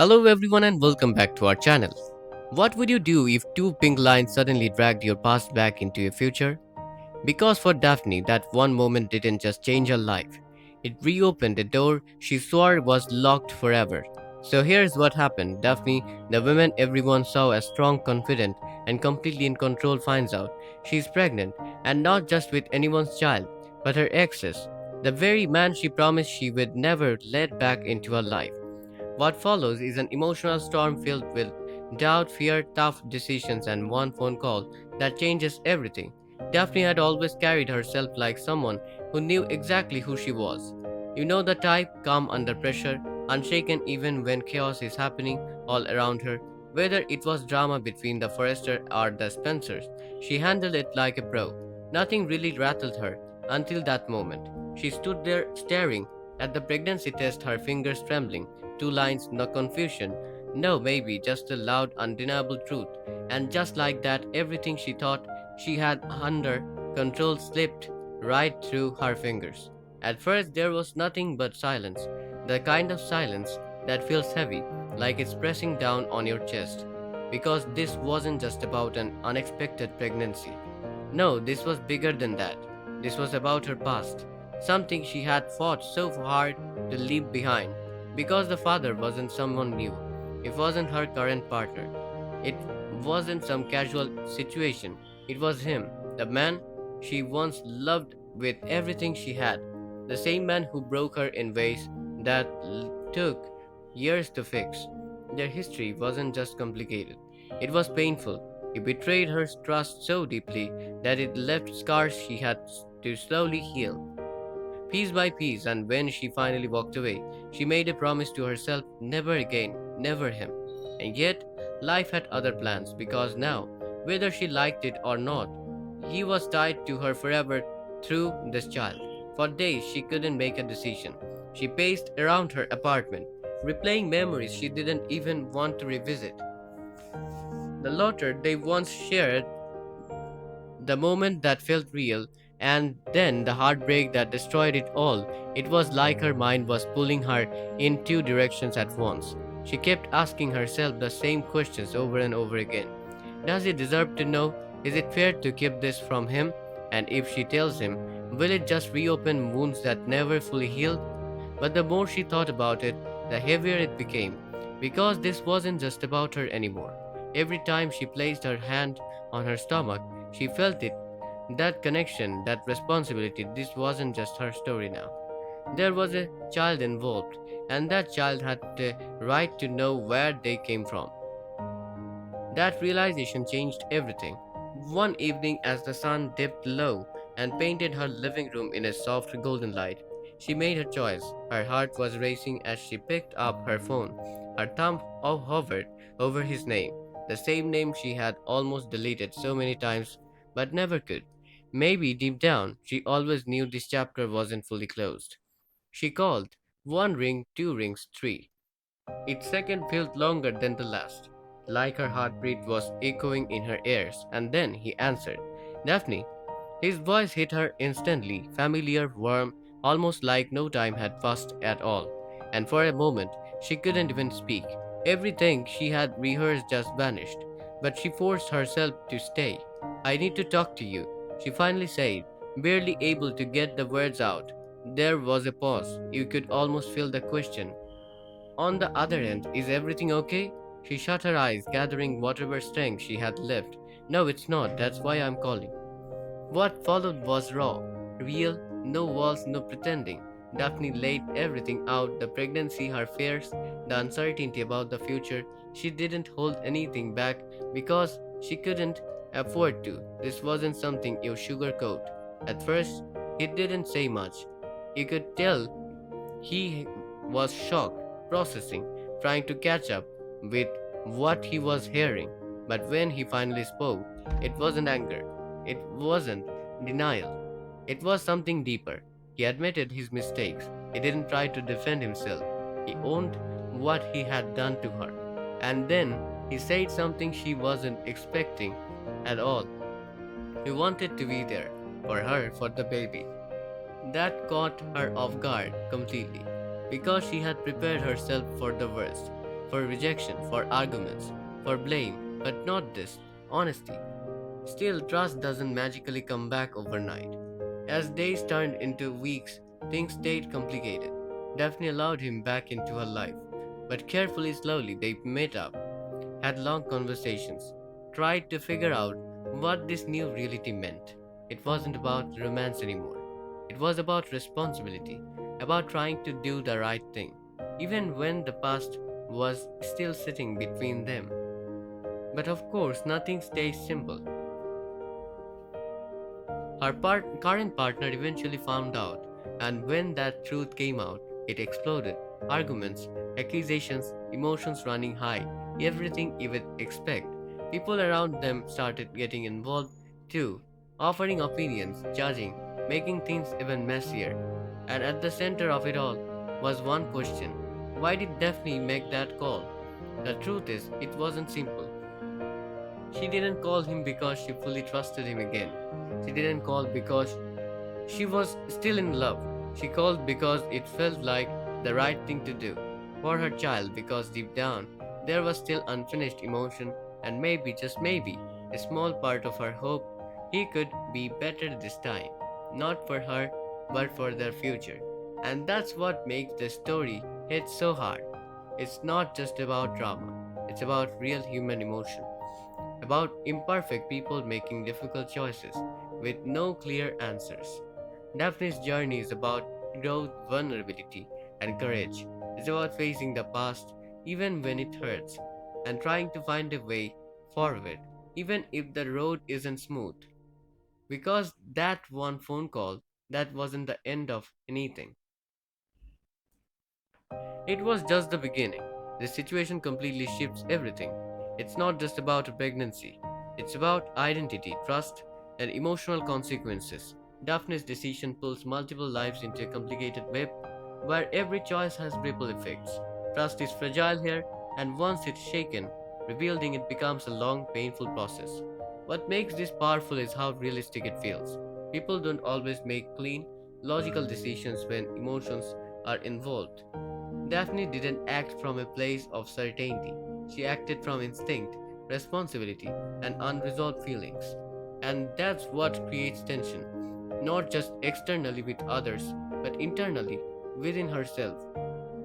Hello everyone and welcome back to our channel. What would you do if two pink lines suddenly dragged your past back into your future? Because for Daphne, that one moment didn't just change her life. It reopened a door she swore was locked forever. So here's what happened. Daphne, the woman everyone saw as strong, confident, and completely in control, finds out she's pregnant, and not just with anyone's child, but her ex's. The very man she promised she would never let back into her life. What follows is an emotional storm filled with doubt, fear, tough decisions, and one phone call that changes everything. Daphne had always carried herself like someone who knew exactly who she was. You know the type, calm under pressure, unshaken even when chaos is happening all around her. Whether it was drama between the Forrester or the Spencers, she handled it like a pro. Nothing really rattled her until that moment. She stood there staring at the pregnancy test, her fingers trembling. Two lines, no confusion, no maybe, just a loud, undeniable truth. And just like that, everything she thought she had under control slipped right through her fingers. At first, there was nothing but silence, the kind of silence that feels heavy, like it's pressing down on your chest. Because this wasn't just about an unexpected pregnancy. No, this was bigger than that. This was about her past, something she had fought so hard to leave behind. Because the father wasn't someone new, it wasn't her current partner, it wasn't some casual situation, it was him, the man she once loved with everything she had, the same man who broke her in ways that took years to fix. Their history wasn't just complicated, it was painful. He betrayed her trust so deeply that it left scars she had to slowly heal piece by piece, and when she finally walked away, she made a promise to herself never again, never him. And yet, life had other plans because now, whether she liked it or not, he was tied to her forever through this child. For days, she couldn't make a decision. She paced around her apartment, replaying memories she didn't even want to revisit. The laughter they once shared, the moment that felt real, and then the heartbreak that destroyed it all. It was like her mind was pulling her in two directions at once. She kept asking herself the same questions over and over again. Does he deserve to know? Is it fair to keep this from him? And if she tells him, will it just reopen wounds that never fully healed? But the more she thought about it, the heavier it became, because this wasn't just about her anymore. Every time she placed her hand on her stomach, she felt it, that connection, that responsibility. This wasn't just her story now. There was a child involved, and that child had the right to know where they came from. That realization changed everything. One evening, as the sun dipped low and painted her living room in a soft golden light, she made her choice. Her heart was racing as she picked up her phone. Her thumb hovered over his name, the same name she had almost deleted so many times but never could. Maybe deep down, she always knew this chapter wasn't fully closed. She called. One ring, two rings, three. Each second felt longer than the last, like her heartbeat was echoing in her ears, and then he answered. Daphne. His voice hit her instantly, familiar, warm, almost like no time had passed at all. And for a moment, she couldn't even speak. Everything she had rehearsed just vanished. But she forced herself to stay. I need to talk to you, she finally said, barely able to get the words out. There was a pause. You could almost feel the question. On the other end, is everything okay? She shut her eyes, gathering whatever strength she had left. No, it's not. That's why I'm calling. What followed was raw, real, no walls, no pretending. Daphne laid everything out, the pregnancy, her fears, the uncertainty about the future. She didn't hold anything back because she couldn't afford to. This wasn't something you sugarcoat. At first, he didn't say much. You could tell he was shocked, processing, trying to catch up with what he was hearing. But when he finally spoke, it wasn't anger, it wasn't denial, it was something deeper. He admitted his mistakes, he didn't try to defend himself, he owned what he had done to her. And then he said something she wasn't expecting at all. He wanted to be there for her, for the baby. That caught her off guard completely, because she had prepared herself for the worst. for rejection, for arguments, for blame, but not this honesty. Still, trust doesn't magically come back overnight. As days turned into weeks, things stayed complicated. Daphne allowed him back into her life, but carefully, slowly, they met up, had long conversations, tried to figure out what this new reality meant. It wasn't about romance anymore. It was about responsibility, about trying to do the right thing, even when the past was still sitting between them. But of course, nothing stays simple. Her current partner eventually found out, and when that truth came out, it exploded. Arguments, accusations, emotions running high, everything you would expect. People around them started getting involved too, offering opinions, judging, making things even messier. And at the center of it all was one question: why did Daphne make that call? The truth is, it wasn't simple. She didn't call him because she fully trusted him again. She didn't call because she was still in love. She called because it felt like the right thing to do for her child, because deep down there was still unfinished emotion and maybe, just maybe, a small part of her hope he could be better this time. Not for her, but for their future. And that's what makes the story hit so hard. It's not just about drama, it's about real human emotion, about imperfect people making difficult choices with no clear answers. Daphne's journey is about growth, vulnerability, and courage. It's about facing the past even when it hurts and trying to find a way forward, even if the road isn't smooth. Because that one phone call, that wasn't the end of anything. It was just the beginning. The situation completely shifts everything. It's not just about a pregnancy, it's about identity, trust, and emotional consequences. Daphne's decision pulls multiple lives into a complicated web where every choice has ripple effects. Trust is fragile here, and once it's shaken, rebuilding it becomes a long, painful process. What makes this powerful is how realistic it feels. People don't always make clean, logical decisions when emotions are involved. Daphne didn't act from a place of certainty. She acted from instinct, responsibility, and unresolved feelings. And that's what creates tension, not just externally with others, but internally within herself.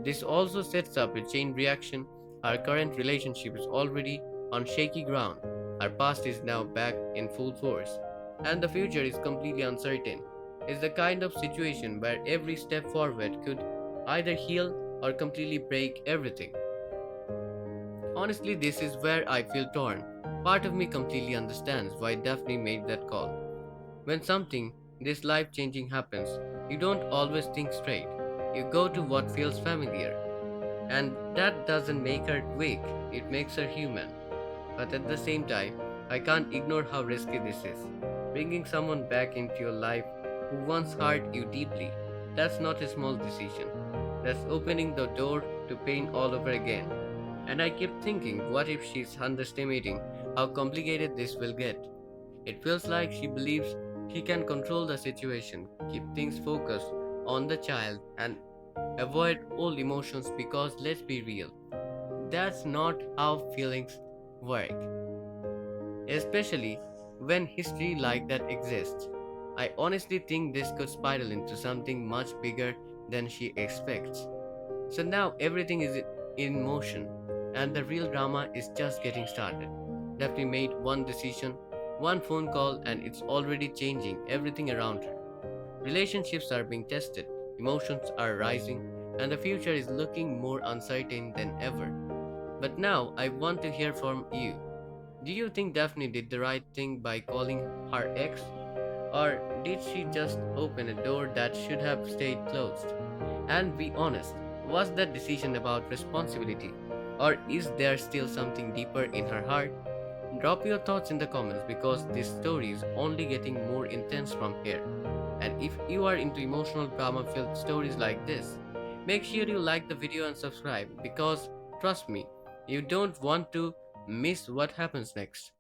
This also sets up a chain reaction. Our current relationship is already on shaky ground. Our past is now back in full force, and the future is completely uncertain. It's the kind of situation where every step forward could either heal or completely break everything. Honestly, this is where I feel torn. Part of me completely understands why Daphne made that call. When something this life changing happens, you don't always think straight. You go to what feels familiar. And that doesn't make her weak, it makes her human. But at the same time, I can't ignore how risky this is. Bringing someone back into your life who once hurt you deeply, that's not a small decision. That's opening the door to pain all over again. And I keep thinking, what if she's underestimating how complicated this will get? It feels like she believes she can control the situation, keep things focused on the child, and avoid all emotions, because let's be real, that's not how feelings work, especially when history like that exists. I honestly think this could spiral into something much bigger than she expects. So now everything is in motion, and the real drama is just getting started. Daphne made one decision, one phone call, and it's already changing everything around her. Relationships are being tested, emotions are rising, and the future is looking more uncertain than ever. But now I want to hear from you. Do you think Daphne did the right thing by calling her ex? Or did she just open a door that should have stayed closed? And be honest, was that decision about responsibility? Or is there still something deeper in her heart? Drop your thoughts in the comments, because this story is only getting more intense from here. And if you are into emotional drama filled stories like this, make sure you like the video and subscribe, because trust me, you don't want to miss what happens next.